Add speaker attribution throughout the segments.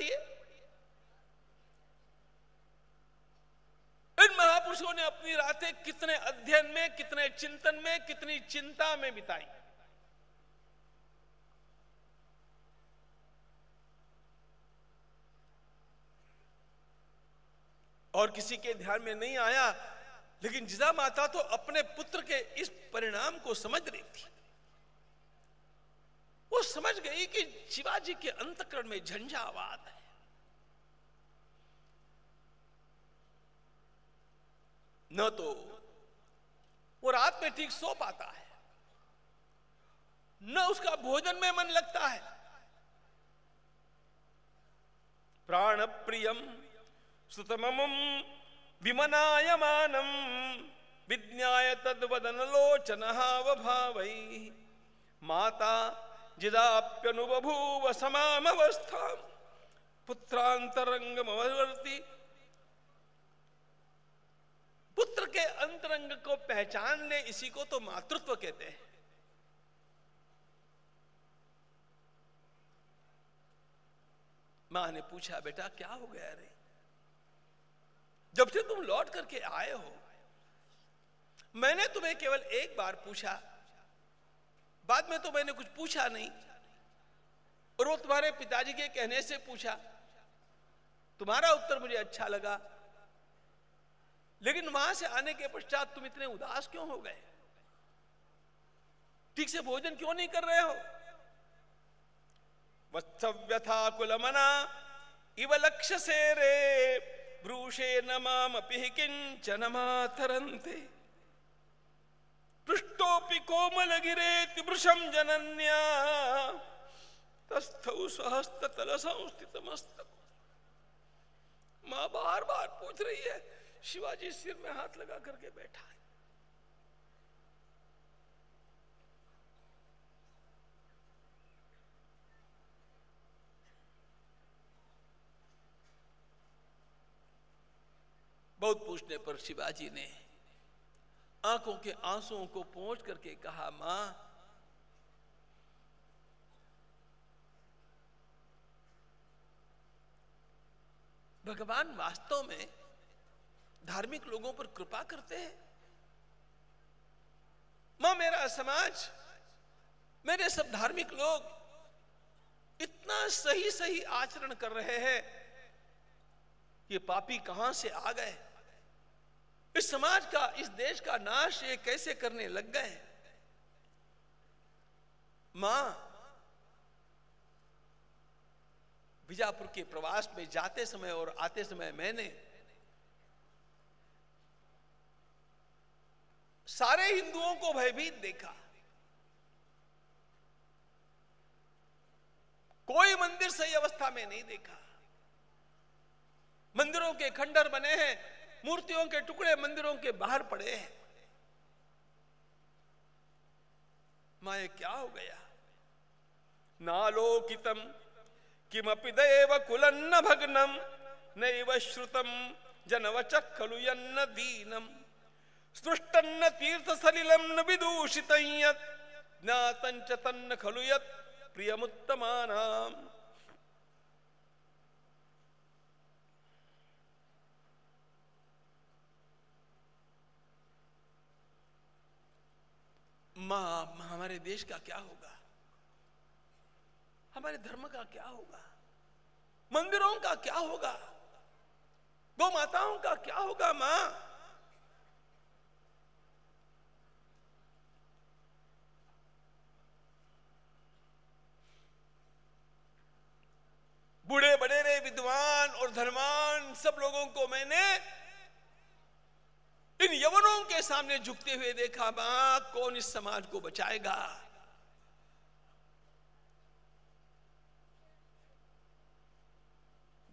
Speaker 1: पढ़िए। इन महापुरुषों ने अपनी रातें कितने अध्ययन में, कितने चिंतन में, कितनी चिंता में बिताई। और किसी के ध्यान में नहीं आया, लेकिन जिजा माता तो अपने पुत्र के इस परिणाम को समझ रही थी। वो समझ गई कि शिवाजी के अंतःकरण में झंझावात है। न तो वो रात में ठीक सो पाता है, न उसका भोजन में मन लगता है। प्राण प्रियम सुतममं विमनायमानं विज्ञाय तद्वदन लोचनहाव भावै माता जिदाप्यनुभूव समामवस्थां पुत्रांतरंगमवर्ती। पुत्र के अंतरंग को पहचान ले, इसी को तो मातृत्व कहते हैं। मां ने पूछा, बेटा क्या हो गया रे? जब से तुम लौट करके आए हो, मैंने तुम्हें केवल एक बार पूछा, बाद में तो मैंने कुछ पूछा नहीं, और वो तुम्हारे पिताजी के कहने से पूछा। तुम्हारा उत्तर मुझे अच्छा लगा, लेकिन वहां से आने के पश्चात तुम इतने उदास क्यों हो गए? ठीक से भोजन क्यों नहीं कर रहे हो? वत्सव्यथा कुलमना इव लक्ष्य से रे ब्रूषे न मामपि किंचन मातरन्ते पृष्ठोपि कोमल गिरेति वृषम जनन्या तस्थौ सहस्ततल संस्थितमस्तक। मां बार बार पूछ रही है, शिवाजी सिर में हाथ लगा करके बैठा है। बहुत पूछने पर शिवाजी ने आंखों के आंसुओं को पोंछ करके कहा, मां भगवान वास्तव में धार्मिक लोगों पर कृपा करते हैं। मां मेरा समाज, मेरे सब धार्मिक लोग इतना सही सही आचरण कर रहे हैं, ये पापी कहां से आ गए? इस समाज का, इस देश का नाश ये कैसे करने लग गए? मां, बीजापुर के प्रवास में जाते समय और आते समय मैंने सारे हिंदुओं को भयभीत देखा। कोई मंदिर सही अवस्था में नहीं देखा। मंदिरों के खंडर बने हैं, मूर्तियों के टुकड़े मंदिरों के बाहर पड़े हैं। मां, ये क्या हो गया? नालोकितम किमपि देव कुलन्न भग्नम नैव श्रुतम जनवचः खलु यन्न दीनम सृष्टन्न तीर्थ सलिलम न विदूषितं यत् ज्ञातं च तन्न खलु यत् प्रियमुत्तमानाम्। मां, हमारे देश का क्या होगा? हमारे धर्म का क्या होगा? मंदिरों का क्या होगा? गौ माताओं का क्या होगा? मां, बूढ़े बड़ेरे विद्वान और धनवान सब लोगों को मैंने इन यवनों के सामने झुकते हुए देखा। मां, कौन इस समाज को बचाएगा?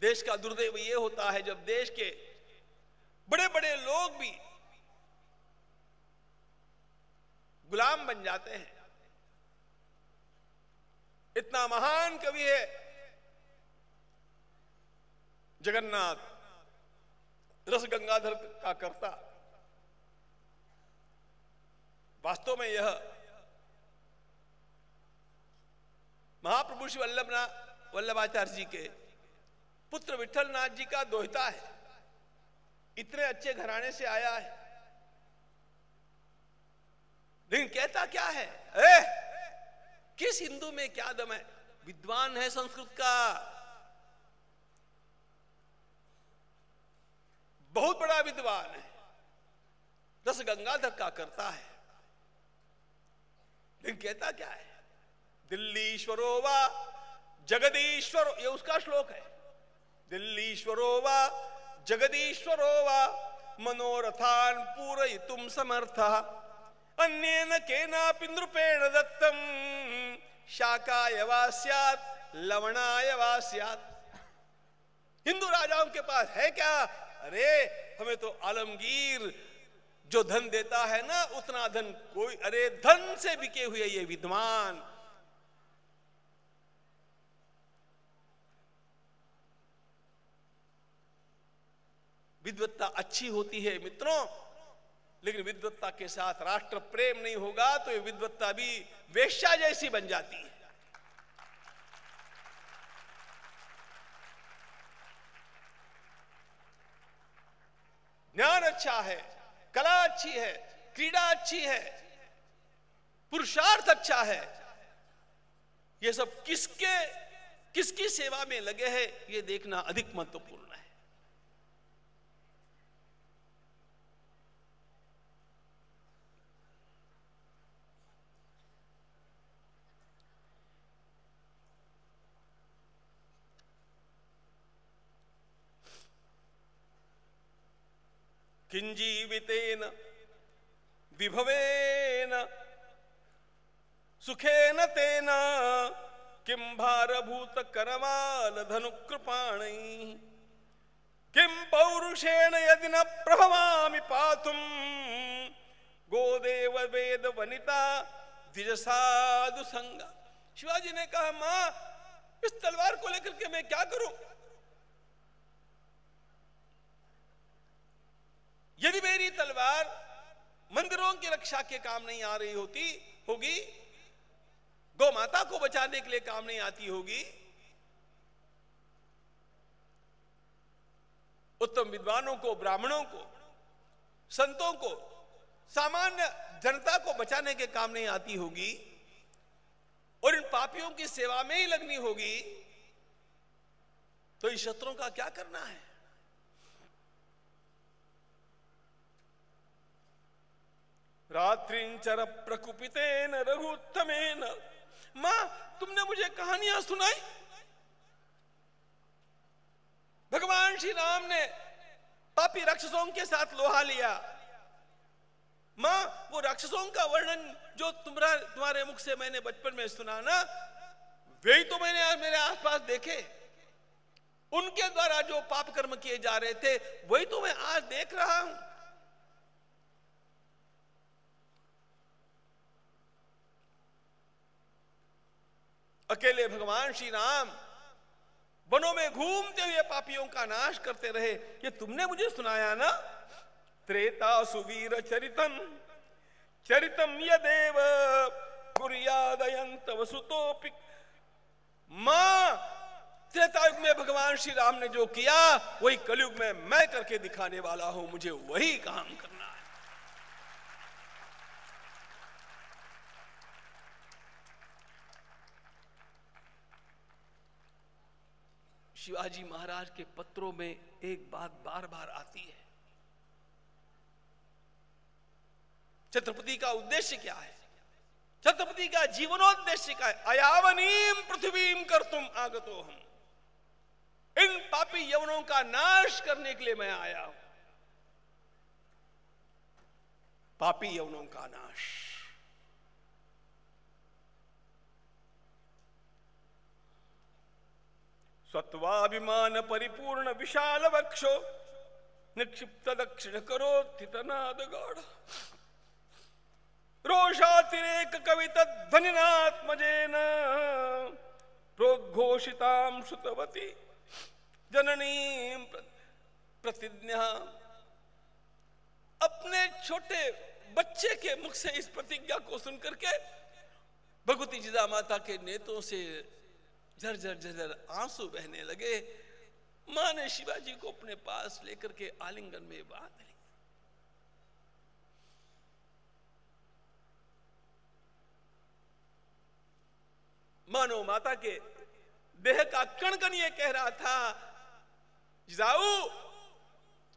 Speaker 1: देश का दुर्दैव ये होता है जब देश के बड़े बड़े लोग भी गुलाम बन जाते हैं। इतना महान कवि है जगन्नाथ, रस गंगाधर का कर्ता। वास्तव में यह महाप्रभु श्री वल्लभाचार्य जी के पुत्र विठल नाथ जी का दोहिता है, इतने अच्छे घराने से आया है, लेकिन कहता क्या है? किस हिंदू में क्या दम है? विद्वान है संस्कृत का, बहुत बड़ा विद्वान है, 10 गंगाधर का करता है, लेकिन कहता क्या है? दिल्लीश्वरो वा जगदीश्वरो, ये उसका श्लोक है। दिल्लीश्वरो वा जगदीश्वरो वा मनोरथान पूरयितुम समर्थः अन्येन केनापि नृपेण दत्तम शाकाय वा स्यात् लवणाय वा स्यात्। हिंदू राजाओं के पास है क्या? अरे हमें तो आलमगीर जो धन देता है ना, उतना धन कोई, अरे धन से बिके हुए ये विद्वान। विद्वत्ता अच्छी होती है मित्रों, लेकिन विद्वत्ता के साथ राष्ट्र प्रेम नहीं होगा तो ये विद्वत्ता भी वेश्या जैसी बन जाती है। ज्ञान अच्छा है, कला अच्छी है, क्रीड़ा अच्छी है, पुरुषार्थ अच्छा है, ये सब किसकी सेवा में लगे हैं ये देखना अधिक महत्वपूर्ण है। किंजीवितेन विभवेन सुखेन तेन किं भारभूत करवाल धनुकृपाणैः किं पौरुषेण यदि न प्रभवामि पातुम गोदेव वेद वनिता द्विज साधु संगा। शिवाजी ने कहा, मां इस तलवार को लेकर के मैं क्या करूं? यदि मेरी तलवार मंदिरों की रक्षा के काम नहीं आ रही होगी, गौ माता को बचाने के लिए काम नहीं आती होगी, उत्तम विद्वानों को, ब्राह्मणों को, संतों को, सामान्य जनता को बचाने के काम नहीं आती होगी और इन पापियों की सेवा में ही लगनी होगी, तो इस शत्रुओं का क्या करना है? रात्रिंचर प्रकुपितेन रघुत्तमेन। मां तुमने मुझे कहानियां सुनाई, भगवान श्री राम ने पापी राक्षसों के साथ लोहा लिया। मां वो राक्षसों का वर्णन जो तुम्हारे मुख से मैंने बचपन में सुना ना, वही तो मैंने आज मेरे आसपास देखे। उनके द्वारा जो पाप कर्म किए जा रहे थे वही तो मैं आज देख रहा हूं। अकेले भगवान श्री राम वनों में घूमते हुए पापियों का नाश करते रहे, ये तुमने मुझे सुनाया ना। त्रेता सुवीर चरितम चरितम यदेव कुर्यादयंत वसुतोपि। मां त्रेता युग में भगवान श्री राम ने जो किया वही कलयुग में मैं करके दिखाने वाला हूं, मुझे वही काम करना है। शिवाजी महाराज के पत्रों में एक बात बार बार आती है, छत्रपति का उद्देश्य क्या है, छत्रपति का जीवनोद्देश्य क्या है? अयावनीम पृथ्वीम कर्तुम आगतो हम। इन पापी यवनों का नाश करने के लिए मैं आया हूं। पापी यवनों का नाश। सत्वाभिमान परिपूर्ण विशाल वक्षो निक्षिप्त दक्षिण करोत्थितनाद गाढ़। रोषातिरेक कवित ध्वनिनात्मजेन प्रोद्घोषितां श्रुतवती जननीं प्रतिज्ञा। अपने छोटे बच्चे के मुख से इस प्रतिज्ञा को सुनकर के भगवती जिजा माता के नेत्रों से झरझर झरझर आंसू बहने लगे। मां ने शिवाजी को अपने पास लेकर के आलिंगन में बांध लिया। मानो माता के देह का कण कण ये कह रहा था, जिजाऊ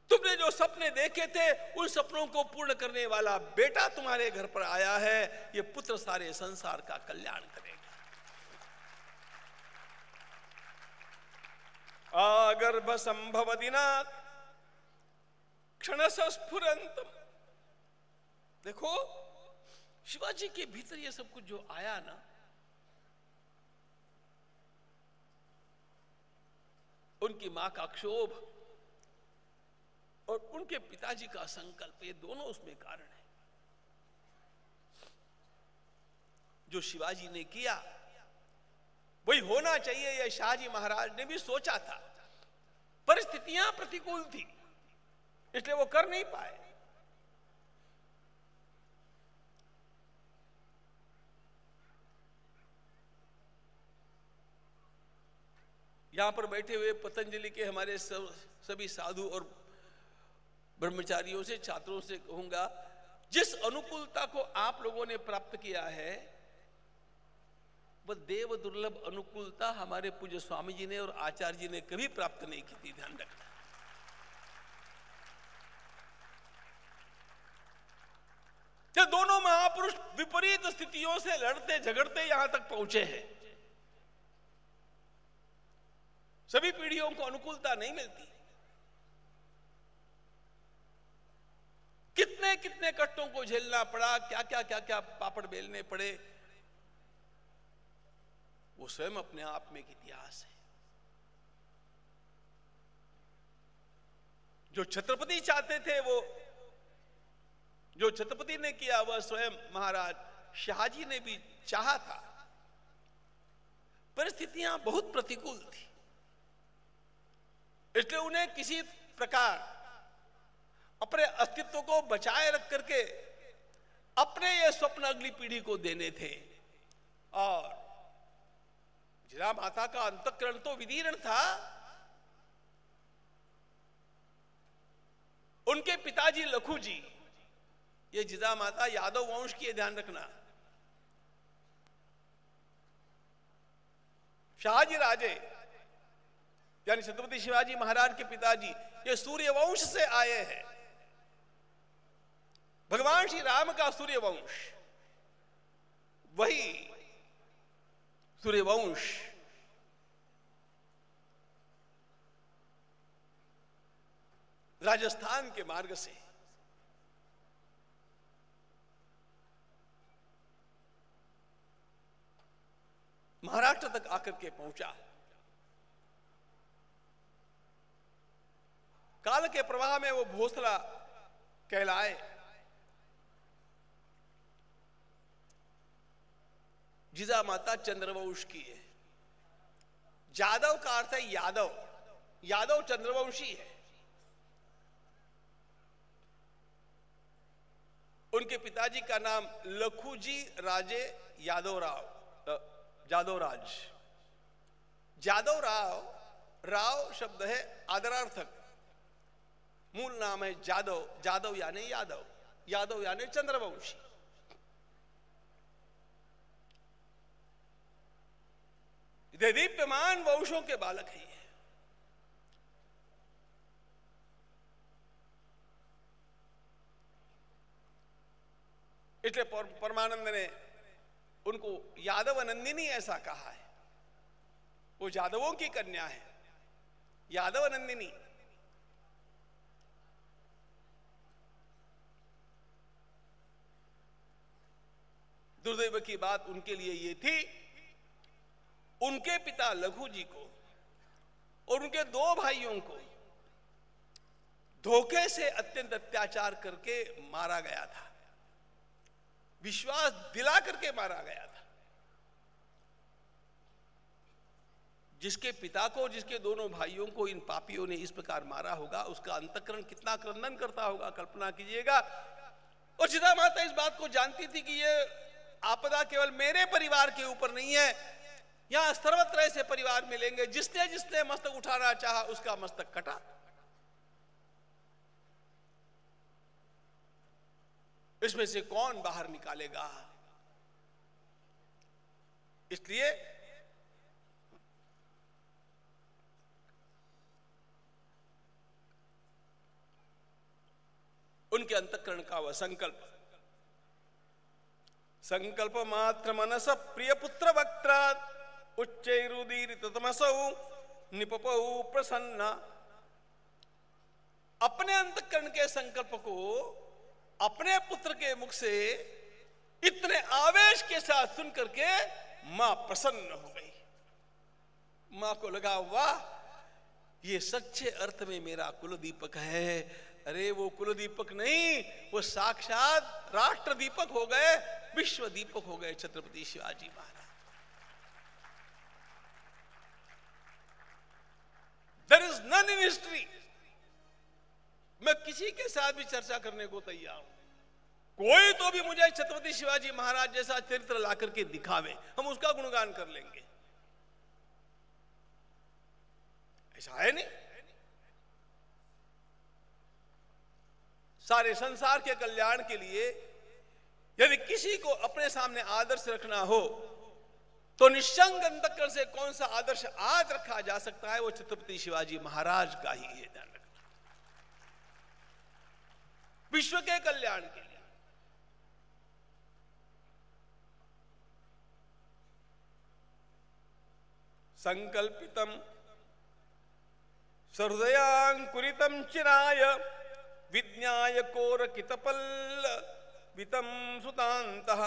Speaker 1: तुमने जो सपने देखे थे उन सपनों को पूर्ण करने वाला बेटा तुम्हारे घर पर आया है। ये पुत्र सारे संसार का कल्याण करेगा। आगर्भ संभव दिनात् क्षणश स्फुरन्तम्। देखो शिवाजी के भीतर ये सब कुछ जो आया ना, उनकी मां का क्षोभ और उनके पिताजी का संकल्प, ये दोनों उसमें कारण है। जो शिवाजी ने किया वही होना चाहिए, यह शाहजी महाराज ने भी सोचा था। परिस्थितियां प्रतिकूल थी इसलिए वो कर नहीं पाए। यहां पर बैठे हुए पतंजलि के हमारे सभी साधु और ब्रह्मचारियों से, छात्रों से कहूंगा, जिस अनुकूलता को आप लोगों ने प्राप्त किया है वह देव दुर्लभ अनुकूलता हमारे पूज्य स्वामी जी ने और आचार्य जी ने कभी प्राप्त नहीं की थी। ध्यान रखना। ये दोनों महापुरुष विपरीत स्थितियों से लड़ते झगड़ते यहां तक पहुंचे हैं। सभी पीढ़ियों को अनुकूलता नहीं मिलती। कितने कितने कष्टों को झेलना पड़ा, क्या क्या क्या क्या पापड़ बेलने पड़े, वो स्वयं अपने आप में एक इतिहास है। जो छत्रपति चाहते थे, वो जो छत्रपति ने किया वह स्वयं महाराज शाहजी ने भी चाहा था। परिस्थितियां बहुत प्रतिकूल थी इसलिए उन्हें किसी प्रकार अपने अस्तित्व को बचाए रख करके अपने ये स्वप्न अगली पीढ़ी को देने थे। और जिजा माता का अंतःकरण तो विदीर्ण था। उनके पिताजी लखू जी, ये जिजा माता यादव वंश की है, ध्यान रखना। शाहजी राजे यानी छत्रपति शिवाजी महाराज के पिताजी, ये सूर्य वंश से आए हैं। भगवान श्री राम का सूर्य वंश, वही सूर्य वंश राजस्थान के मार्ग से महाराष्ट्र तक आकर के पहुंचा। काल के प्रवाह में वो भोसला कहलाए। जिजा माता चंद्रवंश की है। जादव का अर्थ है यादव, यादव चंद्रवंशी है। उनके पिताजी का नाम लखूजी राजे जादवराज। राव शब्द है आदरार्थक, मूल नाम है जादव। जादव यानी यादव, यादव यानी चंद्रवंशी। दीप्यमान वंशों के बालक है ये। इसलिए परमानंद ने उनको यादव नंदिनी ऐसा कहा है। वो यादवों की कन्या है, यादव नंदिनी। दुर्दैव की बात उनके लिए ये थी, उनके पिता लघु जी को और उनके दो भाइयों को धोखे से अत्यंत अत्याचार करके मारा गया था, विश्वास दिला करके मारा गया था। जिसके पिता को, जिसके दोनों भाइयों को इन पापियों ने इस प्रकार मारा होगा, उसका अंतःकरण कितना क्रंदन करता होगा, कल्पना कीजिएगा। और जिजा माता इस बात को जानती थी कि ये आपदा केवल मेरे परिवार के ऊपर नहीं है, यहां सर्वत्र ऐसे परिवार मिलेंगे जिसने जिसने मस्तक उठाना चाहा उसका मस्तक कटा। इसमें से कौन बाहर निकालेगा? इसलिए उनके अंतःकरण का वह संकल्प, संकल्प मात्र मनस प्रिय पुत्र वक्त्र उच्चैरुदीरित तमसौ निपपौ प्रसन्न। अपने अंतःकरण के संकल्प को अपने पुत्र के मुख से इतने आवेश के साथ सुन करके मां प्रसन्न हो गई। मां को लगा वाह, ये सच्चे अर्थ में मेरा कुल दीपक है। अरे वो कुल दीपक नहीं, वो साक्षात राष्ट्र दीपक हो गए, विश्व दीपक हो गए Chhatrapati Shivaji Maharaj. There is none in history. मैं किसी के साथ भी चर्चा करने को तैयार हूं, कोई तो भी मुझे छत्रपति शिवाजी महाराज जैसा चरित्र ला करके दिखावे, हम उसका गुणगान कर लेंगे। ऐसा है नहीं। सारे संसार के कल्याण के लिए यदि किसी को अपने सामने आदर्श रखना हो तो निस्संग अंतःकरण से कौन सा आदर्श आज रखा जा सकता है, वो छत्रपति शिवाजी महाराज का ही है। ध्यान रखना, विश्व के कल्याण के लिए। संकल्पितम सहृदयांकुरितम चिराय विज्ञाय कोरकितपल्लवितं सुतान्तः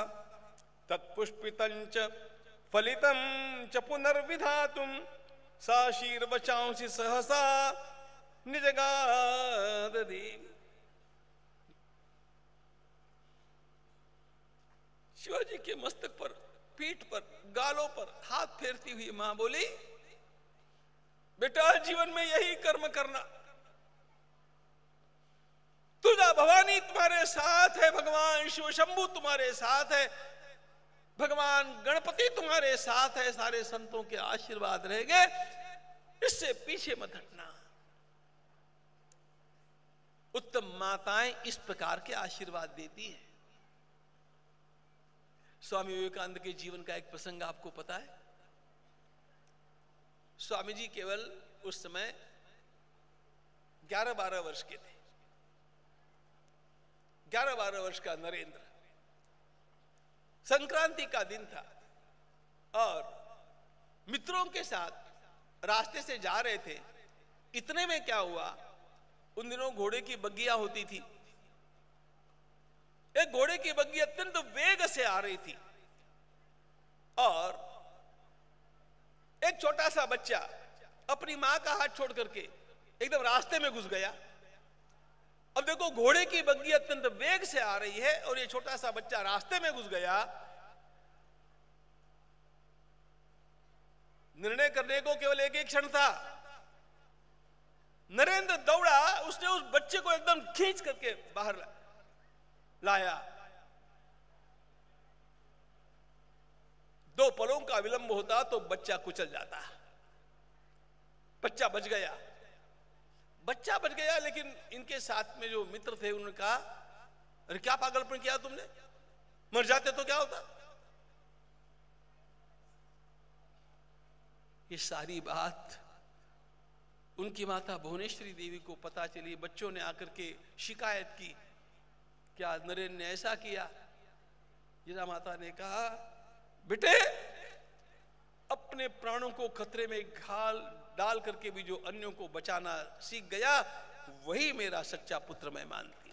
Speaker 1: तत्पुष्पितं च फलितं च पुनर्विधातुं साशीर्वचांसि सहसा निजगादधि। शिवाजी के मस्तक पर, पीठ पर, गालों पर हाथ फेरती हुई मां बोली, बेटा जीवन में यही कर्म करना। तुझा भवानी तुम्हारे साथ है, भगवान शिव शंभु तुम्हारे साथ है, भगवान गणपति तुम्हारे साथ है, सारे संतों के आशीर्वाद रहेंगे, इससे पीछे मत हटना। उत्तम माताएं इस प्रकार के आशीर्वाद देती हैं। स्वामी विवेकानंद के जीवन का एक प्रसंग आपको पता है। स्वामी जी केवल उस समय 11-12 वर्ष के थे। 11-12 वर्ष का नरेंद्र, संक्रांति का दिन था और मित्रों के साथ रास्ते से जा रहे थे। इतने में क्या हुआ, उन दिनों घोड़े की बग्गियां होती थी। एक घोड़े की बग्गी अत्यंत वेग से आ रही थी और एक छोटा सा बच्चा अपनी मां का हाथ छोड़ करके एकदम रास्ते में घुस गया। अब देखो, घोड़े की बग्गी अत्यंत वेग से आ रही है और ये छोटा सा बच्चा रास्ते में घुस गया। निर्णय करने को केवल एक ही क्षण था। नरेंद्र दौड़ा, उसने उस बच्चे को एकदम खींच करके बाहर लाया। 2 पलों का विलंब होता तो बच्चा कुचल जाता। बच्चा बच गया, बच्चा बच गया। लेकिन इनके साथ में जो मित्र थे उन्होंने कहा, अरे क्या पागलपन किया तुमने, मर जाते तो क्या होता। ये सारी बात उनकी माता भुवनेश्वरी देवी को पता चली। बच्चों ने आकर के शिकायत की, क्या नरेंद्र ने ऐसा किया। जिना माता ने कहा, बेटे अपने प्राणों को खतरे में डाल करके भी जो अन्यों को बचाना सीख गया, वही मेरा सच्चा पुत्र मैं मानता।